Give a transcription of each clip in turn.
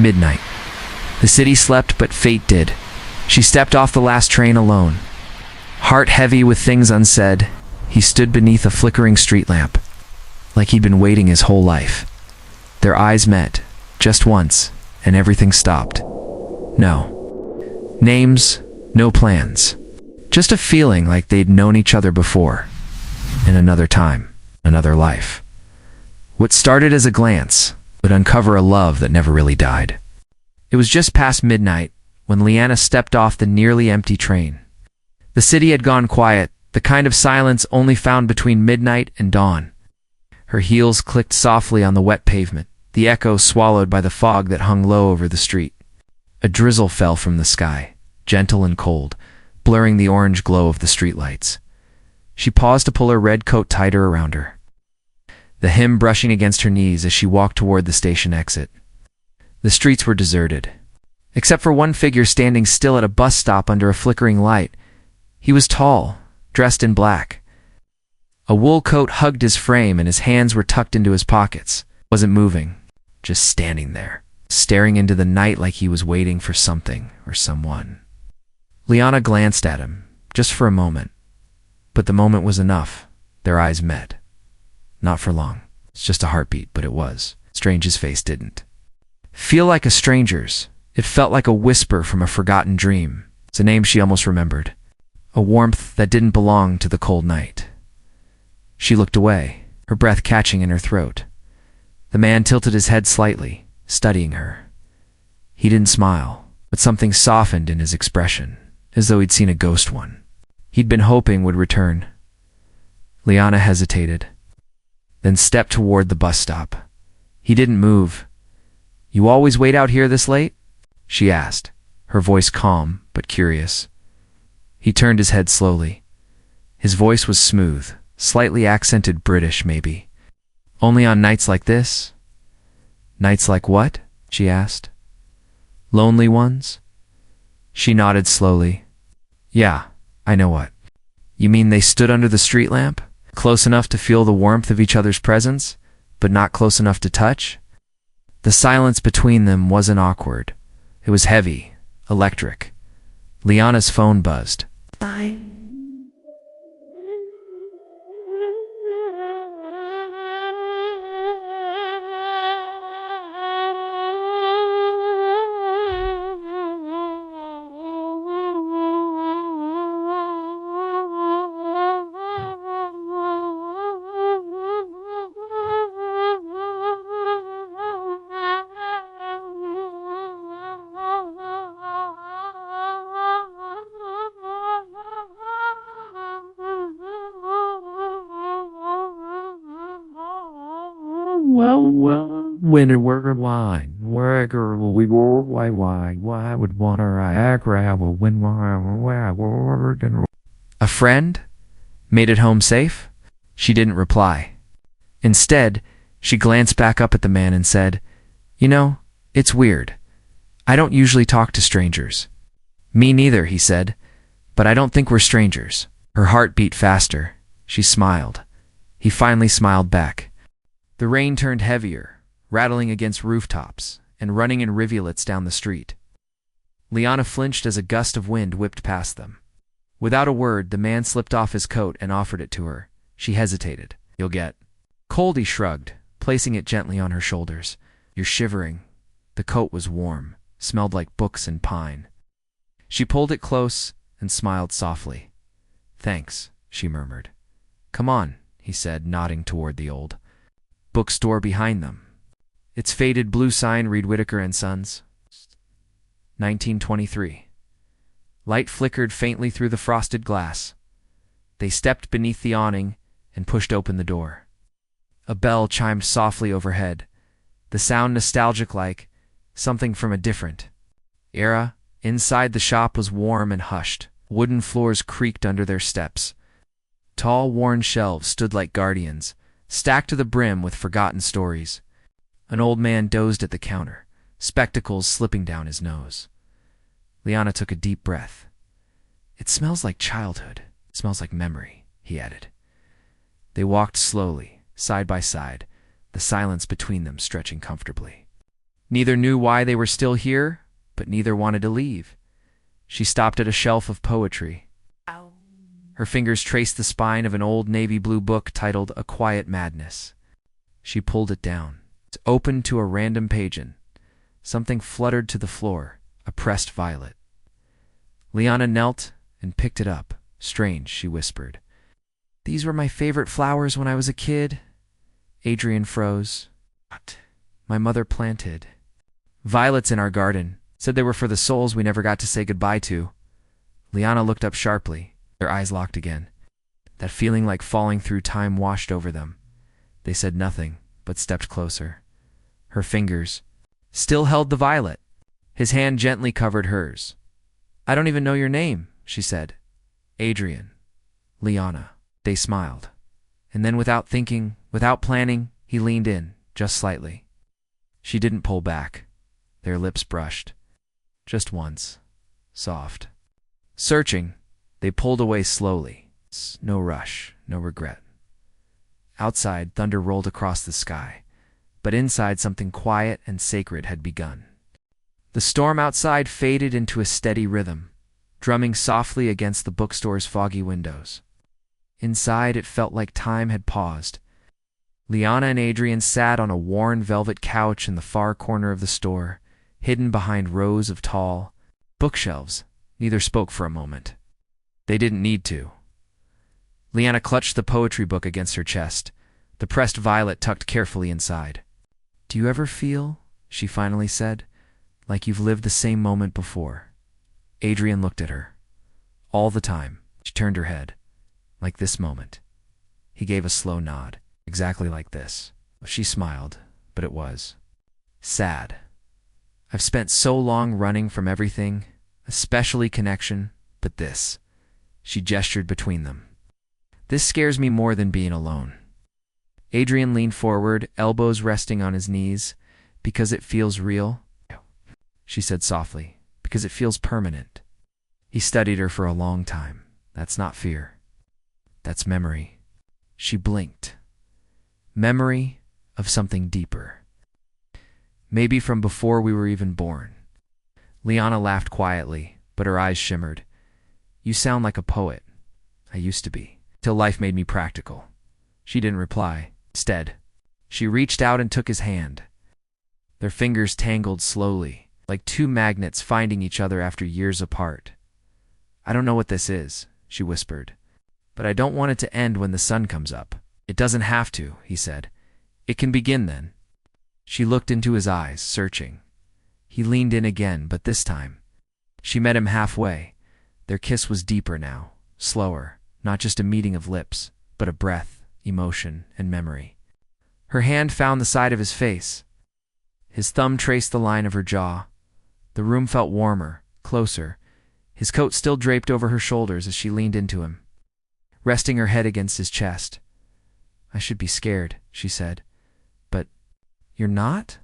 Midnight. The city slept, but fate did. She stepped off the last train alone. Heart heavy with things unsaid, he stood beneath a flickering street lamp, like he'd been waiting his whole life. Their eyes met, just once, and everything stopped. No names, no plans. Just a feeling like they'd known each other before. In another time, another life. What started as a glance would uncover a love that never really died. It was just past midnight when Liana stepped off the nearly empty train. The city had gone quiet, the kind of silence only found between midnight and dawn. Her heels clicked softly on the wet pavement, the echo swallowed by the fog that hung low over the street. A drizzle fell from the sky, gentle and cold, blurring the orange glow of the streetlights. She paused to pull her red coat tighter around her, the hem brushing against her knees as she walked toward the station exit. The streets were deserted, except for one figure standing still at a bus stop under a flickering light. He was tall, dressed in black. A wool coat hugged his frame and his hands were tucked into his pockets. Wasn't moving, just standing there, staring into the night like he was waiting for something or someone. Liana glanced at him, just for a moment. But the moment was enough. Their eyes met. Not for long. It's just a heartbeat, but it was. Strange his face didn't feel like a stranger's. It felt like a whisper from a forgotten dream. It's a name she almost remembered. A warmth that didn't belong to the cold night. She looked away, her breath catching in her throat. The man tilted his head slightly, studying her. He didn't smile, but something softened in his expression, as though he'd seen a ghost one. He'd been hoping would return. Liana hesitated, then stepped toward the bus stop. He didn't move. "You always wait out here this late?" she asked, her voice calm but curious. He turned his head slowly. His voice was smooth, slightly accented British maybe. "Only on nights like this?" "Nights like what?" she asked. "Lonely ones?" She nodded slowly. "Yeah, I know what. You mean they stood under the street lamp, close enough to feel the warmth of each other's presence, but not close enough to touch?" The silence between them wasn't awkward. It was heavy, electric. Liana's phone buzzed. Bye. Well, when it were wine, why we were why would want to grab when a friend made it home safe? She didn't reply. Instead, she glanced back up at the man and said, "You know, it's weird. I don't usually talk to strangers." "Me neither," he said, "but I don't think we're strangers." Her heart beat faster. She smiled. He finally smiled back. The rain turned heavier, rattling against rooftops and running in rivulets down the street. Liana flinched as a gust of wind whipped past them. Without a word, the man slipped off his coat and offered it to her. She hesitated. "You'll get cold," he shrugged, placing it gently on her shoulders. "You're shivering." The coat was warm, smelled like books and pine. She pulled it close and smiled softly. "Thanks," she murmured. "Come on," he said, nodding toward the old bookstore behind them. Its faded blue sign read Whitaker and Sons, 1923. Light flickered faintly through the frosted glass. They stepped beneath the awning and pushed open the door. A bell chimed softly overhead, the sound nostalgic like something from a different era. Inside the shop was warm and hushed. Wooden floors creaked under their steps. Tall, worn shelves stood like guardians, stacked to the brim with forgotten stories. An old man dozed at the counter, spectacles slipping down his nose. Liana took a deep breath. "It smells like childhood. It smells like memory," he added. They walked slowly, side by side, the silence between them stretching comfortably. Neither knew why they were still here, but neither wanted to leave. She stopped at a shelf of poetry. Her fingers traced the spine of an old navy blue book titled A Quiet Madness. She pulled it down. It opened to a random page-in. Something fluttered to the floor, a pressed violet. Liana knelt and picked it up. Strange, she whispered. These were my favorite flowers when I was a kid. Adrian froze. What? My mother planted. Violets in our garden. Said they were for the souls we never got to say goodbye to. Liana looked up sharply. Their eyes locked again. That feeling like falling through time washed over them. They said nothing, but stepped closer. Her fingers still held the violet. His hand gently covered hers. I don't even know your name, she said. Adrian. Liana. They smiled. And then without thinking, without planning, he leaned in, just slightly. She didn't pull back. Their lips brushed. Just once. Soft. Searching, they pulled away slowly. No rush, no regret. Outside, thunder rolled across the sky, but inside something quiet and sacred had begun. The storm outside faded into a steady rhythm, drumming softly against the bookstore's foggy windows. Inside, it felt like time had paused. Liana and Adrian sat on a worn velvet couch in the far corner of the store, hidden behind rows of tall bookshelves. Neither spoke for a moment. They didn't need to. Liana clutched the poetry book against her chest, the pressed violet tucked carefully inside. Do you ever feel, she finally said, like you've lived the same moment before? Adrian looked at her. All the time. She turned her head. Like this moment. He gave a slow nod. Exactly like this. She smiled, but it was sad. I've spent so long running from everything, especially connection, but this. She gestured between them. This scares me more than being alone. Adrian leaned forward, elbows resting on his knees. Because it feels real, she said softly. Because it feels permanent. He studied her for a long time. That's not fear. That's memory. She blinked. Memory of something deeper. Maybe from before we were even born. Liana laughed quietly, but her eyes shimmered. You sound like a poet. I used to be. Till life made me practical. She didn't reply. Instead, she reached out and took his hand. Their fingers tangled slowly, like two magnets finding each other after years apart. I don't know what this is, she whispered. But I don't want it to end when the sun comes up. It doesn't have to, he said. It can begin then. She looked into his eyes, searching. He leaned in again, but this time, she met him halfway. Their kiss was deeper now, slower, not just a meeting of lips, but a breath, emotion, and memory. Her hand found the side of his face. His thumb traced the line of her jaw. The room felt warmer, closer, his coat still draped over her shoulders as she leaned into him, resting her head against his chest. I should be scared, she said. But you're not?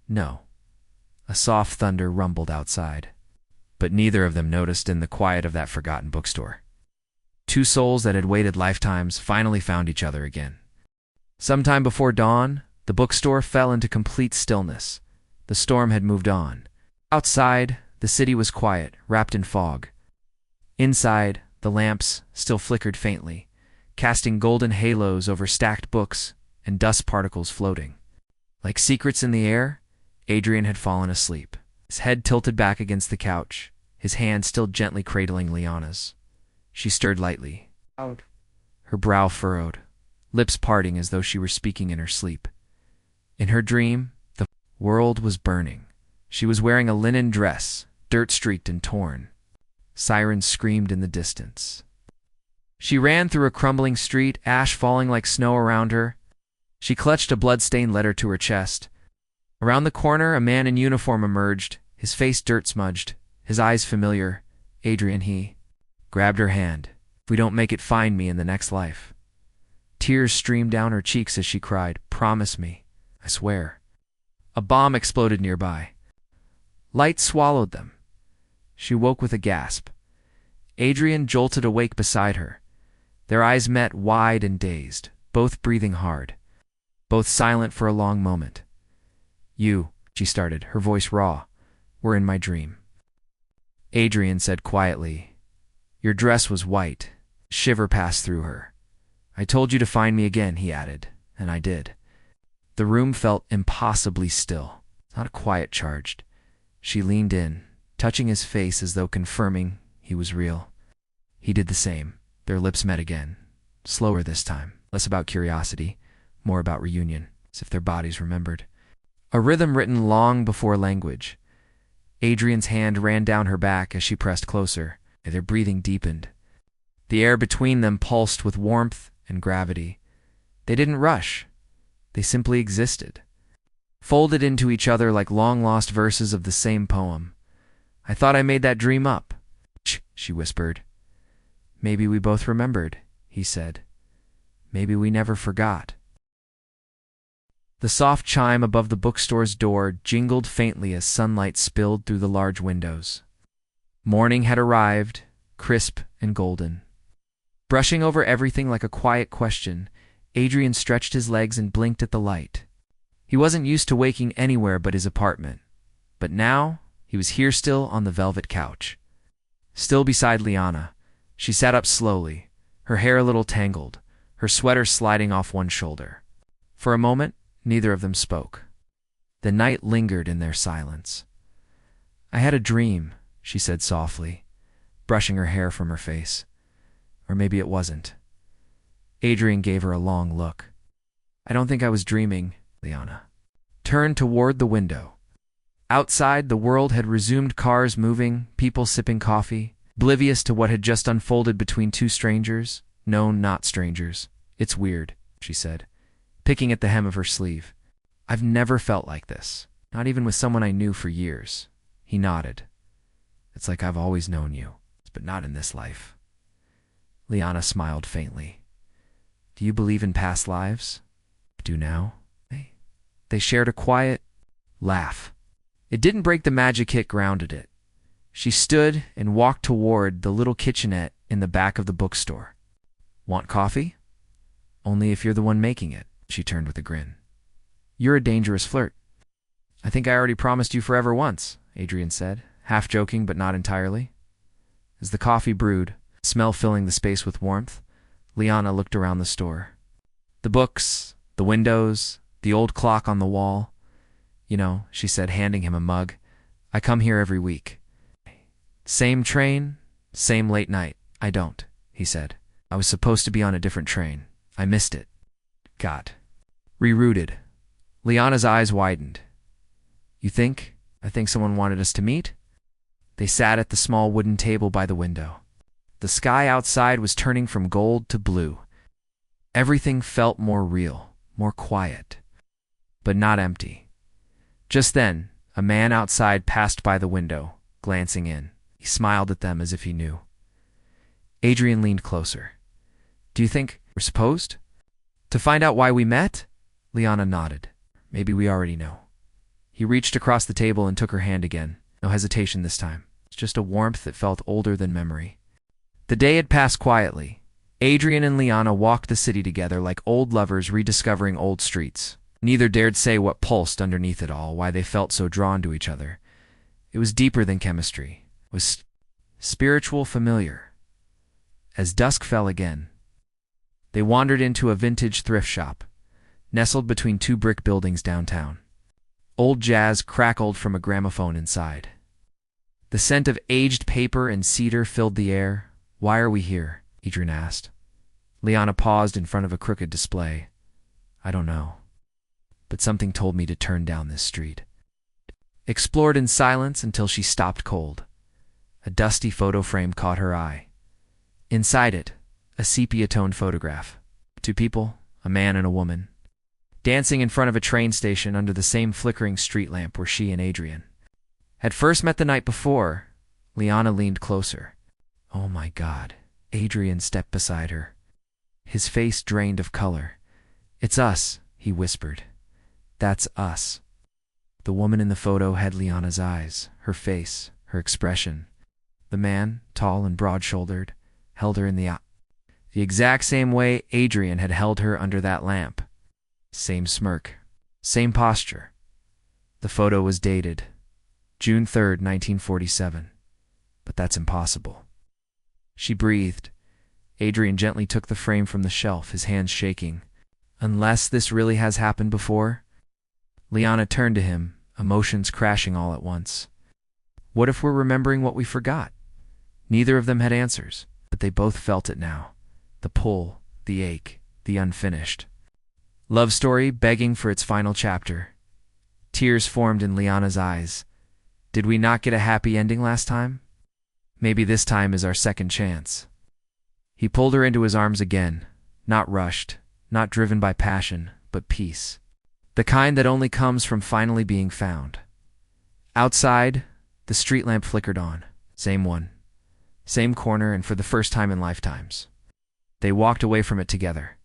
No. A soft thunder rumbled outside. But neither of them noticed in the quiet of that forgotten bookstore. Two souls that had waited lifetimes finally found each other again. Sometime before dawn, the bookstore fell into complete stillness. The storm had moved on. Outside, the city was quiet, wrapped in fog. Inside, the lamps still flickered faintly, casting golden halos over stacked books and dust particles floating. Like secrets in the air, Adrian had fallen asleep, his head tilted back against the couch, his hand still gently cradling Liana's. She stirred lightly. Her brow furrowed, lips parting as though she were speaking in her sleep. In her dream, the world was burning. She was wearing a linen dress, dirt-streaked and torn. Sirens screamed in the distance. She ran through a crumbling street, ash falling like snow around her. She clutched a blood-stained letter to her chest. Around the corner, a man in uniform emerged, his face dirt-smudged, his eyes familiar. Adrian, he grabbed her hand. If we don't make it, find me in the next life. Tears streamed down her cheeks as she cried, Promise me. I swear. A bomb exploded nearby. Light swallowed them. She woke with a gasp. Adrian jolted awake beside her. Their eyes met, wide and dazed, both breathing hard, both silent for a long moment. You, she started, her voice raw. We're in my dream. Adrian said quietly, Your dress was white. A shiver passed through her. I told you to find me again, he added, and I did. The room felt impossibly still, not quiet charged. She leaned in, touching his face as though confirming he was real. He did the same. Their lips met again, slower this time, less about curiosity, more about reunion, as if their bodies remembered. A rhythm written long before language. Adrian's hand ran down her back as she pressed closer, and their breathing deepened. The air between them pulsed with warmth and gravity. They didn't rush. They simply existed, folded into each other like long-lost verses of the same poem. I thought I made that dream up, she whispered. Maybe we both remembered, he said. Maybe we never forgot. The soft chime above the bookstore's door jingled faintly as sunlight spilled through the large windows. Morning had arrived, crisp and golden. Brushing over everything like a quiet question, Adrian stretched his legs and blinked at the light. He wasn't used to waking anywhere but his apartment. But now, he was here still on the velvet couch. Still beside Liana. She sat up slowly, her hair a little tangled, her sweater sliding off one shoulder. For a moment, neither of them spoke. The night lingered in their silence. I had a dream, she said softly, brushing her hair from her face. Or maybe it wasn't. Adrian gave her a long look. I don't think I was dreaming, Liana. Turned toward the window. Outside, the world had resumed, cars moving, people sipping coffee, oblivious to what had just unfolded between two strangers. No, not strangers. It's weird, she said, picking at the hem of her sleeve. I've never felt like this, not even with someone I knew for years. He nodded. It's like I've always known you, but not in this life. Liana smiled faintly. Do you believe in past lives? Do now? They shared a quiet laugh. It didn't break the magic, it grounded it. She stood and walked toward the little kitchenette in the back of the bookstore. Want coffee? Only if you're the one making it, she turned with a grin. You're a dangerous flirt. I think I already promised you forever once, Adrian said, half joking but not entirely. As the coffee brewed, smell filling the space with warmth, Liana looked around the store. The books, the windows, the old clock on the wall. You know, she said, handing him a mug. I come here every week. Same train, same late night. I don't, he said. I was supposed to be on a different train. I missed it. God. Rerouted. Liana's eyes widened. You think? I think someone wanted us to meet? They sat at the small wooden table by the window. The sky outside was turning from gold to blue. Everything felt more real, more quiet, but not empty. Just then, a man outside passed by the window, glancing in. He smiled at them as if he knew. Adrian leaned closer. Do you think we're supposed to find out why we met? Liana nodded. Maybe we already know. He reached across the table and took her hand again. No hesitation this time. It's just a warmth that felt older than memory. The day had passed quietly. Adrian and Liana walked the city together like old lovers rediscovering old streets. Neither dared say what pulsed underneath it all, why they felt so drawn to each other. It was deeper than chemistry. It was spiritual, familiar. As dusk fell again, they wandered into a vintage thrift shop, nestled between two brick buildings downtown. Old jazz crackled from a gramophone inside. The scent of aged paper and cedar filled the air. Why are we here? Adrian asked. Liana paused in front of a crooked display. I don't know. But something told me to turn down this street. Explored in silence until she stopped cold. A dusty photo frame caught her eye. Inside it, a sepia-toned photograph. Two people, a man and a woman, dancing in front of a train station under the same flickering street lamp where she and Adrian had first met the night before. Liana leaned closer. Oh my God. Adrian stepped beside her. His face drained of color. It's us, he whispered. That's us. The woman in the photo had Liana's eyes, her face, her expression. The man, tall and broad-shouldered, held her in the exact same way Adrian had held her under that lamp. Same smirk, same posture. The photo was dated June 3rd, 1947. But that's impossible. She breathed. Adrian gently took the frame from the shelf, his hands shaking. Unless this really has happened before? Liana turned to him, emotions crashing all at once. What if we're remembering what we forgot? Neither of them had answers, but they both felt it now. The pull, the ache, the unfinished. Love story begging for its final chapter. Tears formed in Liana's eyes. Did we not get a happy ending last time? Maybe this time is our second chance. He pulled her into his arms again, not rushed, not driven by passion, but peace. The kind that only comes from finally being found. Outside, the street lamp flickered on. Same one. Same corner, and for the first time in lifetimes. They walked away from it together.